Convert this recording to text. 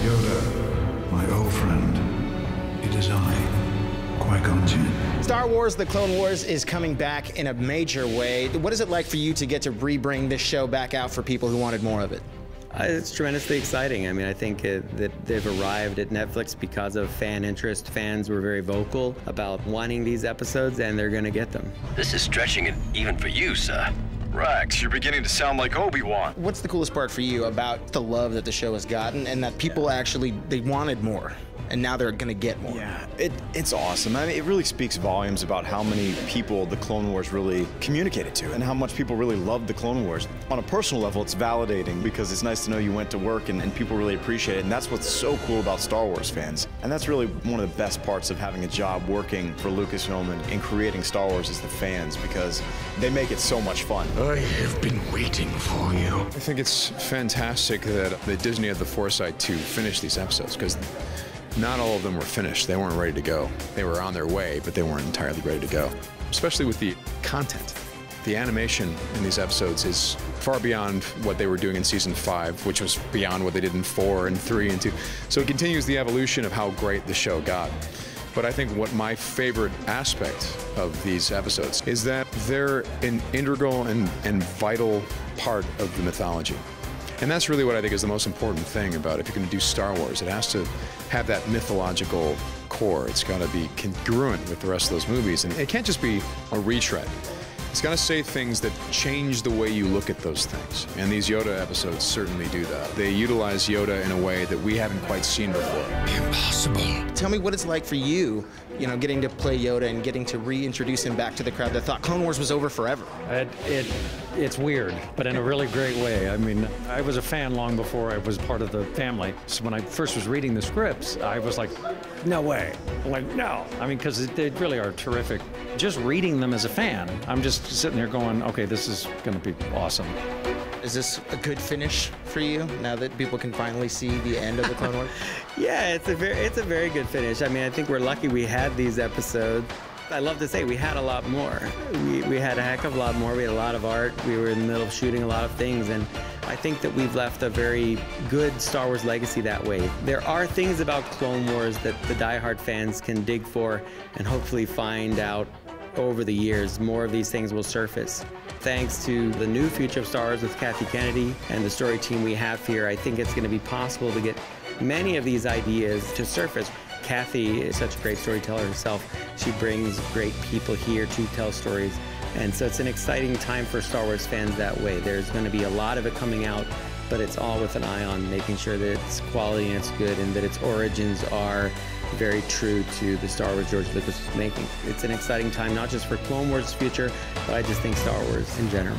Yoda, my old friend, it is I, Qui-Gon Jinn. Star Wars: The Clone Wars is coming back in a major way. What is it like for you to get to re-bring this show back out for people who wanted more of it? It's tremendously exciting. I mean, I think that they've arrived at Netflix because of fan interest. Fans were very vocal about wanting these episodes, and they're going to get them. This is stretching it even for you, sir. Rex, you're beginning to sound like Obi-Wan. What's the coolest part for you about the love that the show has gotten and that people actually, they wanted more? And now they're going to get more. Yeah, it's awesome. I mean, it really speaks volumes about how many people the Clone Wars really communicated to and how much people really loved the Clone Wars. On a personal level, it's validating because it's nice to know you went to work and people really appreciate it. And that's what's so cool about Star Wars fans. And that's really one of the best parts of having a job working for Lucasfilm and creating Star Wars is the fans, because they make it so much fun. I have been waiting for you. I think it's fantastic that Disney had the foresight to finish these episodes, because not all of them were finished. They weren't ready to go. They were on their way, but they weren't entirely ready to go. Especially with the content. The animation in these episodes is far beyond what they were doing in season 5, which was beyond what they did in 4 and 3 and 2. So it continues the evolution of how great the show got. But I think what my favorite aspect of these episodes is that they're an integral and vital part of the mythology. And that's really what I think is the most important thing about if you're going to do Star Wars. It has to have that mythological core. It's got to be congruent with the rest of those movies. And it can't just be a retread. It's got to say things that change the way you look at those things. And these Yoda episodes certainly do that. They utilize Yoda in a way that we haven't quite seen before. Impossible. Tell me what it's like for you, you know, getting to play Yoda and getting to reintroduce him back to the crowd that thought Clone Wars was over forever. It's weird, but in a really great way. I mean, I was a fan long before I was part of the family. So when I first was reading the scripts, I was like, no way. I'm like, no. I mean, because they really are terrific. Just reading them as a fan, I'm just sitting there going, okay, this is going to be awesome. Is this a good finish for you now that people can finally see the end of the Clone Wars? Yeah, it's a very good finish. I mean, I think we're lucky we had these episodes. I love to say we had a lot more. We had a heck of a lot more. We had a lot of art. We were in the middle of shooting a lot of things, and I think that we've left a very good Star Wars legacy that way. There are things about Clone Wars that the diehard fans can dig for and hopefully find out over the years. More of these things will surface. Thanks to the new future of Star Wars with Kathy Kennedy and the story team we have here, I think it's going to be possible to get many of these ideas to surface. Kathy is such a great storyteller herself. She brings great people here to tell stories. And so it's an exciting time for Star Wars fans that way. There's going to be a lot of it coming out, but it's all with an eye on making sure that it's quality and it's good and that its origins are very true to the Star Wars George Lucas was making. It's an exciting time, not just for Clone Wars' future, but I just think Star Wars in general.